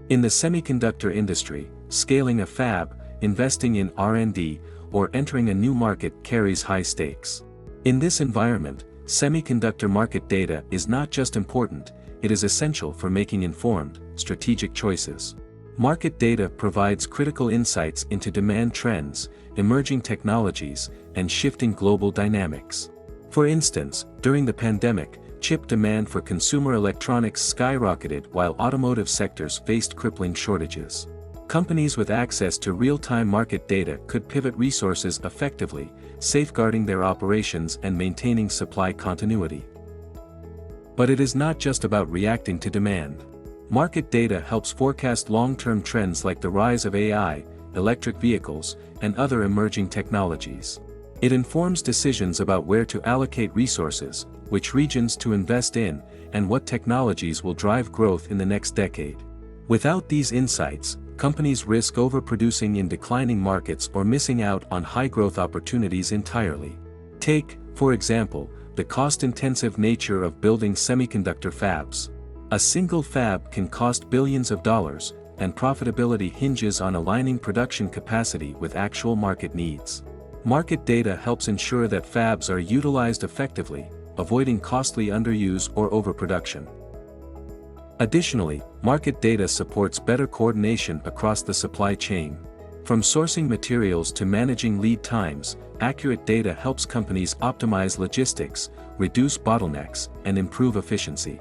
In the semiconductor industry, scaling a fab, investing in R&D, or entering a new market carries high stakes. In this environment, semiconductor market data is not just important, it is essential for making informed, strategic choices. Market data provides critical insights into demand trends, emerging technologies, and shifting global dynamics. For instance, during the pandemic, chip demand for consumer electronics skyrocketed while automotive sectors faced crippling shortages. Companies with access to real-time market data could pivot resources effectively, safeguarding their operations and maintaining supply continuity. But it is not just about reacting to demand. Market data helps forecast long-term trends like the rise of AI, electric vehicles, and other emerging technologies. It informs decisions about where to allocate resources, which regions to invest in, and what technologies will drive growth in the next decade. Without these insights, companies risk overproducing in declining markets or missing out on high-growth opportunities entirely. Take, for example, the cost-intensive nature of building semiconductor fabs. A single fab can cost billions of dollars, and profitability hinges on aligning production capacity with actual market needs. Market data helps ensure that fabs are utilized effectively, avoiding costly underuse or overproduction. Additionally, market data supports better coordination across the supply chain. From sourcing materials to managing lead times, accurate data helps companies optimize logistics, reduce bottlenecks, and improve efficiency.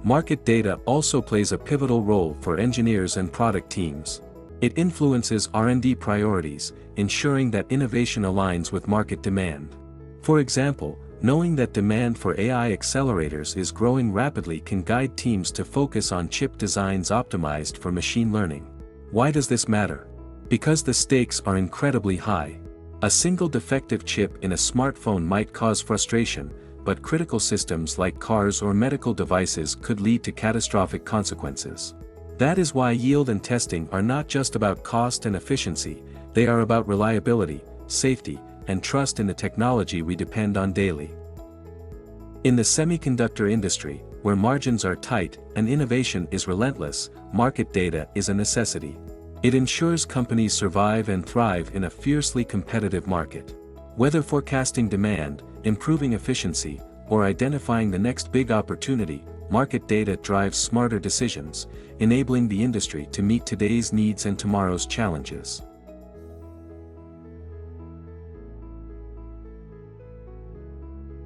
Market data also plays a pivotal role for engineers and product teams. It influences R&D priorities, ensuring that innovation aligns with market demand. For example, knowing that demand for AI accelerators is growing rapidly can guide teams to focus on chip designs optimized for machine learning. Why does this matter? Because the stakes are incredibly high. A single defective chip in a smartphone might cause frustration, but critical systems like cars or medical devices could lead to catastrophic consequences. That is why yield and testing are not just about cost and efficiency, they are about reliability, safety, and trust in the technology we depend on daily. In the semiconductor industry, where margins are tight and innovation is relentless, market data is a necessity. It ensures companies survive and thrive in a fiercely competitive market. Whether forecasting demand, improving efficiency, or identifying the next big opportunity, market data drives smarter decisions, enabling the industry to meet today's needs and tomorrow's challenges.